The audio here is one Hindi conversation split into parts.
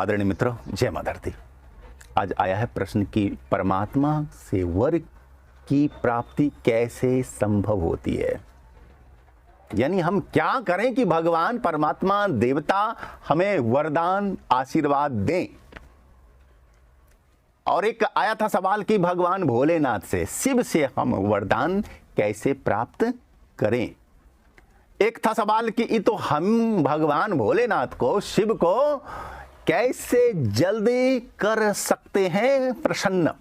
आदरणीय मित्रों, जय माता दी। आज आया है प्रश्न कि परमात्मा से वर की प्राप्ति कैसे संभव होती है, यानी हम क्या करें कि भगवान परमात्मा देवता हमें वरदान आशीर्वाद दें। और एक आया था सवाल कि भगवान भोलेनाथ से, शिव से हम वरदान कैसे प्राप्त करें। एक था सवाल कि तो हम भगवान भोलेनाथ को, शिव को कैसे जल्दी कर सकते हैं प्रसन्न।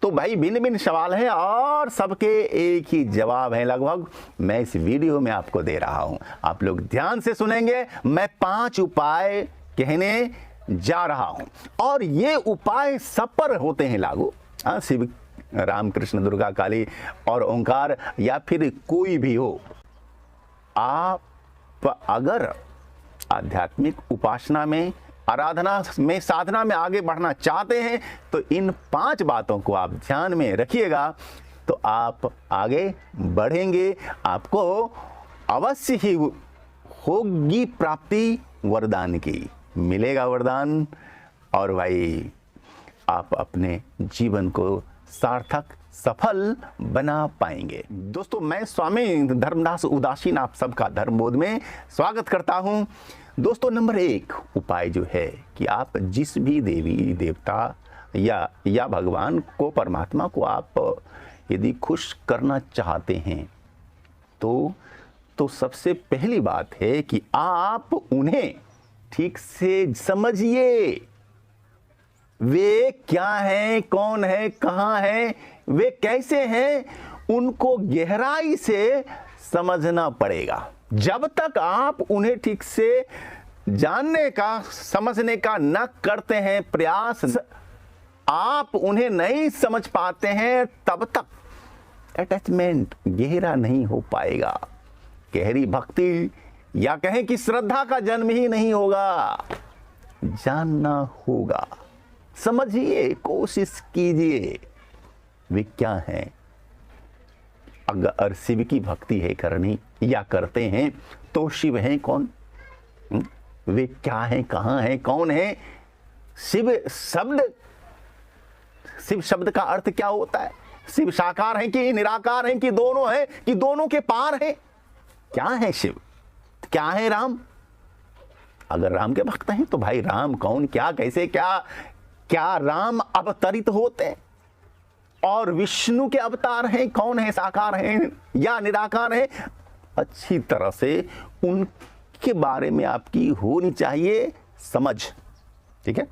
तो भाई भिन्न भिन्न सवाल है और सबके एक ही जवाब है लगभग। मैं इस वीडियो में आपको दे रहा हूं, आप लोग ध्यान से सुनेंगे। मैं 5 उपाय कहने जा रहा हूं और ये उपाय सब पर होते हैं लागू। शिव, राम, कृष्ण, दुर्गा, काली और ओंकार या फिर कोई भी हो। आप अगर आध्यात्मिक उपासना में, आराधना में, साधना में आगे बढ़ना चाहते हैं तो इन 5 बातों को आप ध्यान में रखिएगा, तो आप आगे बढ़ेंगे। आपको अवश्य ही होगी प्राप्ति वरदान की, मिलेगा वरदान और भाई आप अपने जीवन को सार्थक, सफल बना पाएंगे। दोस्तों, मैं स्वामी धर्मदास उदासीन आप सबका धर्मबोध में स्वागत करता हूं। दोस्तों, नंबर 1 उपाय जो है कि आप जिस भी देवी देवता या भगवान को, परमात्मा को आप यदि खुश करना चाहते हैं तो सबसे पहली बात है कि आप उन्हें ठीक से समझिए। वे क्या हैं, कौन है, कहां है, वे कैसे हैं, उनको गहराई से समझना पड़ेगा। जब तक आप उन्हें ठीक से जानने का, समझने का न करते हैं प्रयास, आप उन्हें नहीं समझ पाते हैं, तब तक अटैचमेंट गहरा नहीं हो पाएगा। गहरी भक्ति या कहें कि श्रद्धा का जन्म ही नहीं होगा। जानना होगा, समझिए, कोशिश कीजिए वे क्या हैं। अगर शिव की भक्ति है करनी या करते हैं तो शिव हैं कौन, वे क्या हैं, कहां हैं, कौन है। शिव शब्द का अर्थ क्या होता है? शिव साकार हैं कि निराकार हैं कि दोनों हैं कि दोनों के पार हैं? क्या है शिव, क्या है राम? अगर राम के भक्त हैं तो भाई राम कौन, क्या, कैसे, क्या राम अवतरित होते हैं? और विष्णु के अवतार हैं, कौन है, साकार हैं या निराकार हैं? अच्छी तरह से उनके बारे में आपकी होनी चाहिए समझ। ठीक है,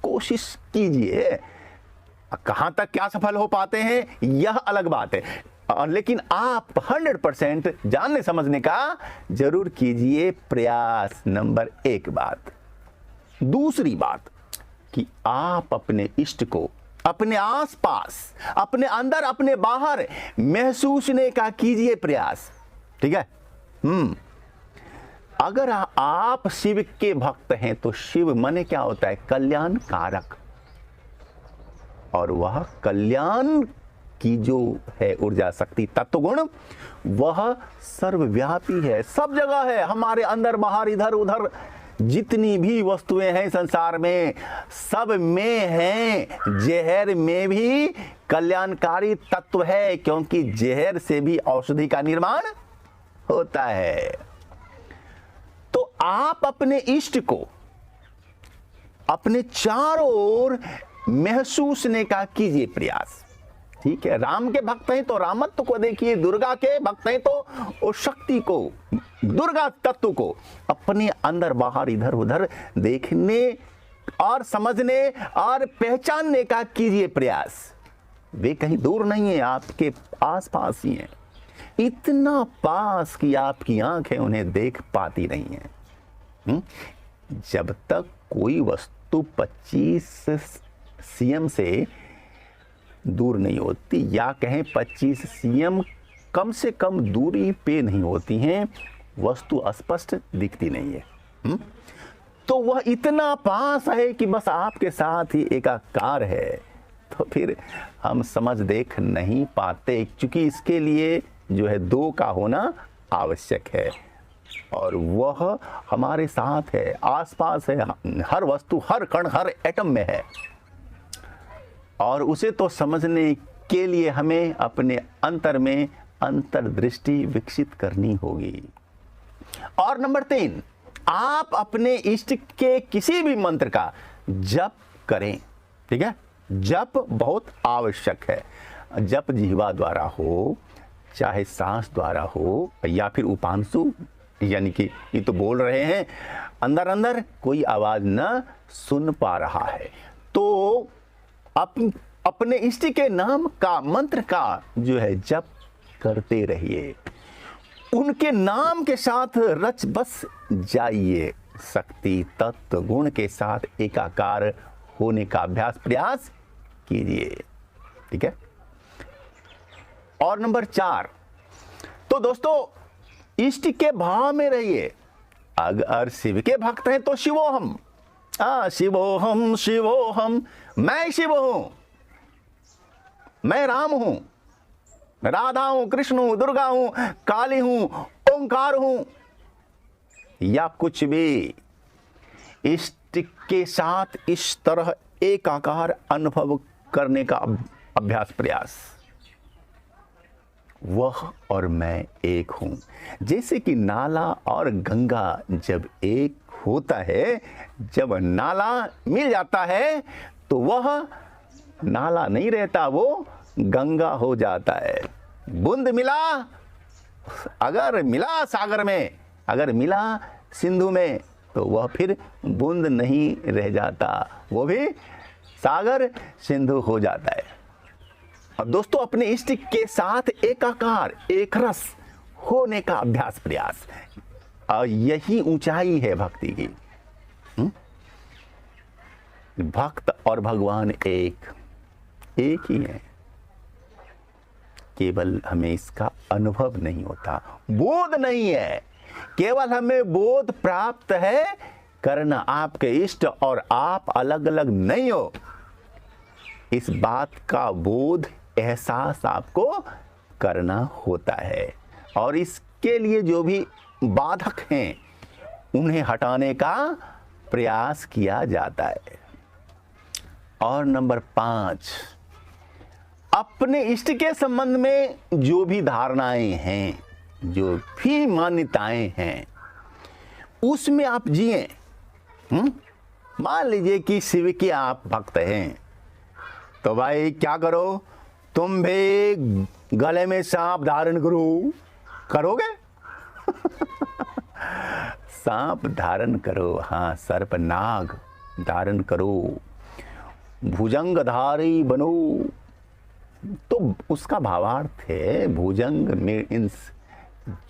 कोशिश कीजिए। कहां तक क्या सफल हो पाते हैं यह अलग बात है, लेकिन आप 100% जानने समझने का जरूर कीजिए प्रयास। नंबर 1 बात। दूसरी बात कि आप अपने इष्ट को अपने आसपास, अपने अंदर, अपने बाहर महसूसने का कीजिए प्रयास। ठीक है। अगर आप शिव के भक्त हैं तो शिव माने क्या होता है? कल्याण कारक। और वह कल्याण की जो है ऊर्जा, शक्ति, तत्व गुण, वह सर्वव्यापी है, सब जगह है, हमारे अंदर, बाहर, इधर उधर जितनी भी वस्तुएं हैं संसार में, सब में हैं। जहर में भी कल्याणकारी तत्व है, क्योंकि जहर से भी औषधि का निर्माण होता है। तो आप अपने इष्ट को अपने चारों ओर महसूसने का कीजिए प्रयास। ठीक है, राम के भक्त हैं तो रामत्व को देखिए, दुर्गा के भक्त हैं तो उस शक्ति को, दुर्गा तत्व को अपने अंदर, बाहर, इधर उधर देखने और समझने और पहचानने का कीजिए प्रयास। वे कहीं दूर नहीं है, आपके आसपास ही हैं, इतना पास कि आपकी आंखें उन्हें देख पाती नहीं है। जब तक कोई वस्तु 25 cm से दूर नहीं होती, या कहें 25 cm कम से कम दूरी पे नहीं होती हैं, वस्तु स्पष्ट दिखती नहीं है। तो वह इतना पास है कि बस आपके साथ ही एकाकार है, तो फिर हम समझ देख नहीं पाते, क्योंकि इसके लिए जो है 2 का होना आवश्यक है। और वह हमारे साथ है, आसपास है, हर वस्तु, हर कण, हर एटम में है। और उसे तो समझने के लिए हमें अपने अंतर में अंतर्दृष्टि विकसित करनी होगी। और नंबर 3, आप अपने इष्ट के किसी भी मंत्र का जप करें। ठीक है, जप बहुत आवश्यक है। जप जिह्वा द्वारा हो, चाहे सांस द्वारा हो, या फिर उपांशु, यानी कि ये तो बोल रहे हैं, अंदर अंदर कोई आवाज न सुन पा रहा है, तो अपने इष्ट के नाम का, मंत्र का जो है जप करते रहिए। उनके नाम के साथ रच बस जाइए। शक्ति तत्व गुण के साथ एकाकार होने का अभ्यास प्रयास कीजिए। ठीक है। और नंबर 4, तो दोस्तों इष्ट के भाव में रहिए। अगर शिव के भक्त हैं तो शिवोहम, शिवोहम शिवोहम, मैं शिव हूं, मैं राम हूं, राधा हूं, कृष्ण हूं, दुर्गा हूं, काली हूं, ओंकार हूं, या कुछ भी। इष्ट के साथ इस तरह एकाकार अनुभव करने का अभ्यास प्रयास। वह और मैं एक हूं। जैसे कि नाला और गंगा जब एक होता है, जब नाला मिल जाता है तो वह नाला नहीं रहता, वो गंगा हो जाता है। बूंद मिला, अगर मिला सागर में, अगर मिला सिंधु में, तो वह फिर बूंद नहीं रह जाता, वो भी सागर सिंधु हो जाता है। अब दोस्तों अपने इष्ट के साथ एकाकार, एक रस होने का अभ्यास प्रयास, और यही ऊंचाई है भक्ति की। भक्त और भगवान एक ही है, केवल हमें इसका अनुभव नहीं होता, बोध नहीं है, केवल हमें बोध प्राप्त है करना। आपके इष्ट और आप अलग अलग नहीं हो, इस बात का बोध, एहसास आपको करना होता है। और इसके लिए जो भी बाधक हैं उन्हें हटाने का प्रयास किया जाता है। और नंबर 5, अपने इष्ट के संबंध में जो भी धारणाएं हैं, जो भी मान्यताएं हैं, उसमें आप जिए। मान लीजिए कि शिव के आप भक्त हैं, तो भाई क्या करो, तुम भी गले में सांप धारण करोगे? सांप धारण करो, हाँ, सर्प नाग धारण करो, भुजंगधारी बनो। तो उसका भावार्थ है, भुजंग मीन्स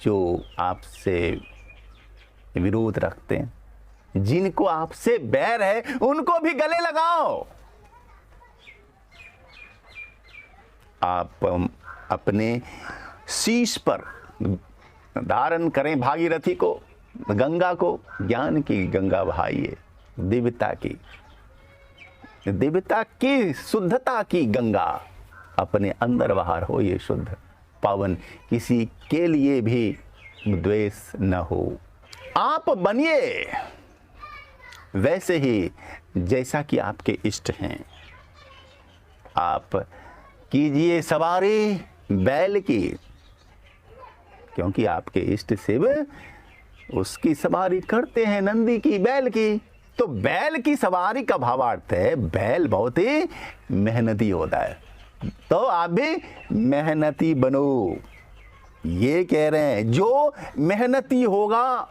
जो आपसे विरोध रखते हैं, जिनको आपसे बैर है, उनको भी गले लगाओ। आप अपने शीश पर धारण करें भागीरथी को, गंगा को, ज्ञान की गंगा बहाइए, दिव्यता की शुद्धता की गंगा अपने अंदर बाहर हो, ये शुद्ध पावन, किसी के लिए भी द्वेष न हो। आप बनिए वैसे ही जैसा कि आपके इष्ट हैं। आप कीजिए सवारी बैल की, क्योंकि आपके इष्ट शिव उसकी सवारी करते हैं, नंदी की, बैल की। तो बैल की सवारी का भावार्थ है, बैल बहुत ही मेहनती होता है, तो आप भी मेहनती बनो। ये कह रहे हैं, जो मेहनती होगा,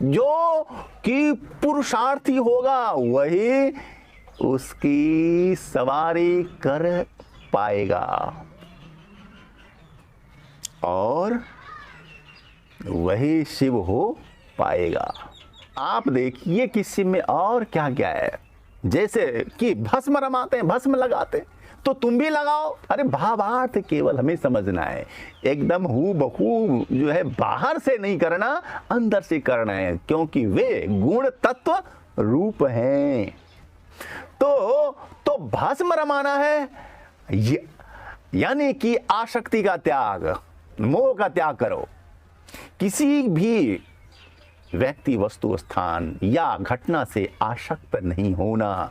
जो कि पुरुषार्थी होगा, वही उसकी सवारी कर पाएगा और वही शिव हो पाएगा। आप देखिए कि शिव में और क्या क्या है, जैसे कि भस्म रमाते हैं, भस्म लगाते हैं, तो तुम भी लगाओ। अरे भावार्थ केवल हमें समझना है, एकदम हूबहू जो है बाहर से नहीं करना, अंदर से करना है, क्योंकि वे गुण तत्व रूप हैं। तो भस्म रमाना है, यानी कि आसक्ति का त्याग, मोह का त्याग करो। किसी भी व्यक्ति, वस्तु, स्थान या घटना से आसक्त नहीं होना,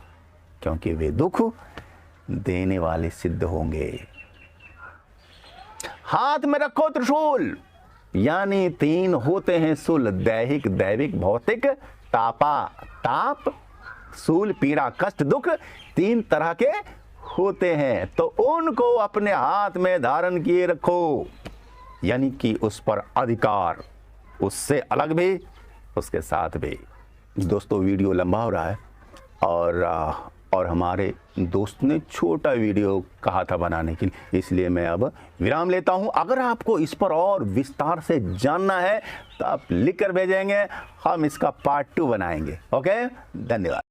क्योंकि वे दुख देने वाले सिद्ध होंगे। हाथ में रखो त्रिशूल, यानी 3 होते हैं शूल, दैहिक, दैविक, भौतिक। ताप, शूल, पीड़ा, कष्ट, दुख 3 तरह के होते हैं, तो उनको अपने हाथ में धारण किए रखो, यानी कि उस पर अधिकार, उससे अलग भी, उसके साथ भी। दोस्तों, वीडियो लंबा हो रहा है और हमारे दोस्त ने छोटा वीडियो कहा था बनाने के लिए, इसलिए मैं अब विराम लेता हूं। अगर आपको इस पर और विस्तार से जानना है तो आप लिख कर भेजेंगे, हम इसका पार्ट 2 बनाएंगे। ओके, धन्यवाद।